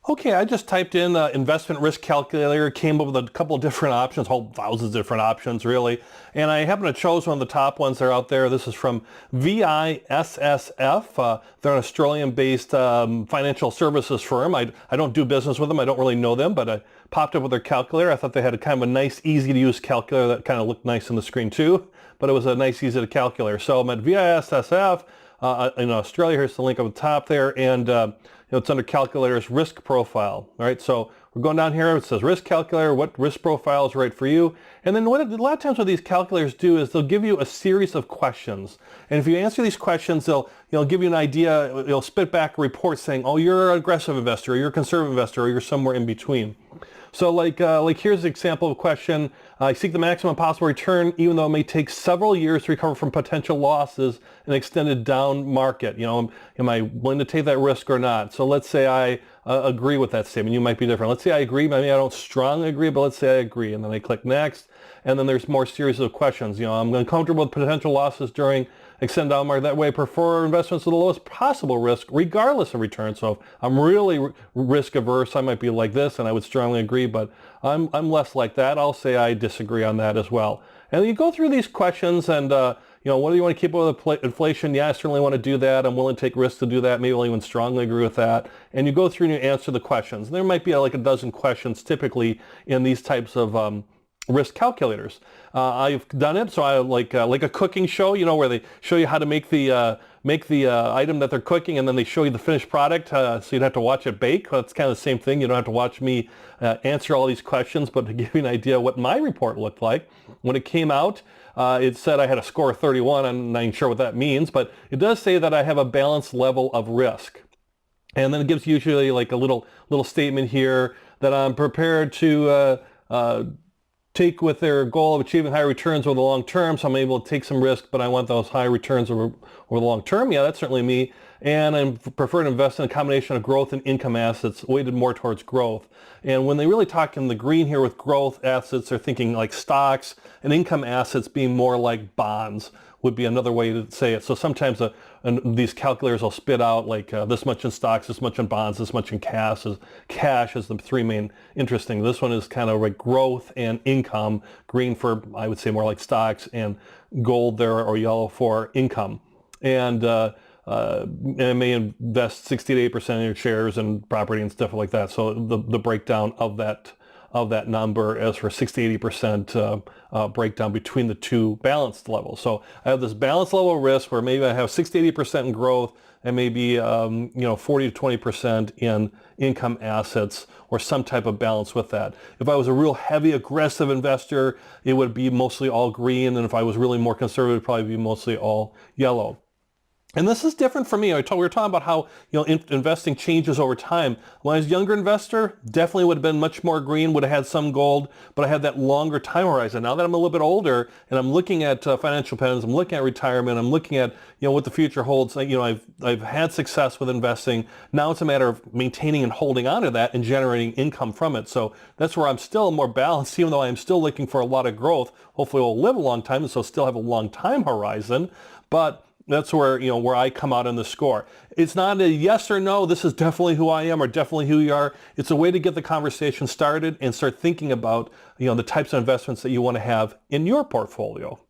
Okay, I just typed in investment risk calculator, came up with a couple of different options, whole thousands of different options really, and I happen to choose one of the top ones that are out there. This is from VISSF. They're an Australian-based financial services firm. I don't do business with them. I don't really know them, but I popped up with their calculator. I thought they had a kind of a nice, easy-to-use calculator that kind of looked nice on the screen too, but it was a nice, easy to calculator. So I'm at VISSF. In Australia. Here's the link up the top there, and it's under calculators risk profile. All right, so we're going down here. It says risk calculator. What risk profile is right for you? And then a lot of times what these calculators do is they'll give you a series of questions, and if you answer these questions, they'll give you an idea. They'll spit back a report saying, oh, you're an aggressive investor, or you're a conservative investor, or you're somewhere in between. So like here's an example of a question. I seek the maximum possible return even though it may take several years to recover from potential losses in an extended down market. Am I willing to take that risk or not? So let's say I agree with that statement. You might be different. Let's say I agree. Maybe I don't strongly agree, but let's say I agree. And then I click next. And then there's more series of questions. I'm uncomfortable with potential losses during extended down market. That way I prefer investments with the lowest possible risk regardless of return. So if I'm really risk averse, I might be like this and I would strongly agree, but I'm less like that. I'll say I disagree on that as well. And you go through these questions and what do you want to keep up with inflation? Yeah, I certainly want to do that. I'm willing to take risks to do that. Maybe I'll even strongly agree with that. And you go through and you answer the questions. There might be like a dozen questions typically in these types of risk calculators. I've done it, so I like a cooking show, where they show you how to make the item that they're cooking, and then they show you the finished product, so you'd have to watch it bake. Well, it's kind of the same thing. You don't have to watch me answer all these questions, but to give you an idea what my report looked like when it came out. It said I had a score of 31. I'm not even sure what that means, but it does say that I have a balanced level of risk. And then it gives usually like a little statement here that I'm prepared to take with their goal of achieving high returns over the long term, so I'm able to take some risk, but I want those high returns over the long term. Yeah, that's certainly me. And I prefer to invest in a combination of growth and income assets, weighted more towards growth. And when they really talk in the green here with growth assets, they're thinking like stocks, and income assets being more like bonds would be another way to say it. So sometimes these calculators will spit out like this much in stocks, this much in bonds, this much in cash. Cash is the three main interesting. This one is kind of like growth and income. Green for, I would say, more like stocks, and gold there, or yellow for income. And it may invest 60 to 8% of your shares in property and stuff like that. So the breakdown of that number as for 60-80% breakdown between the two balanced levels. So I have this balanced level of risk where maybe I have 60-80% in growth and maybe 40 to 20% in income assets, or some type of balance with that. If I was a real heavy aggressive investor, it would be mostly all green, and if I was really more conservative, it would probably be mostly all yellow. And this is different for me. We were talking about how investing changes over time. When I was a younger investor, definitely would have been much more green, would have had some gold, but I had that longer time horizon. Now that I'm a little bit older and I'm looking at financial plans, I'm looking at retirement, I'm looking at what the future holds. I've had success with investing. Now it's a matter of maintaining and holding on to that and generating income from it. So that's where I'm still more balanced, even though I'm still looking for a lot of growth. Hopefully I'll live a long time, and so still have a long time horizon. But that's where where I come out on the score. It's not a yes or no, this is definitely who I am or definitely who you are. It's a way to get the conversation started and start thinking about the types of investments that you want to have in your portfolio.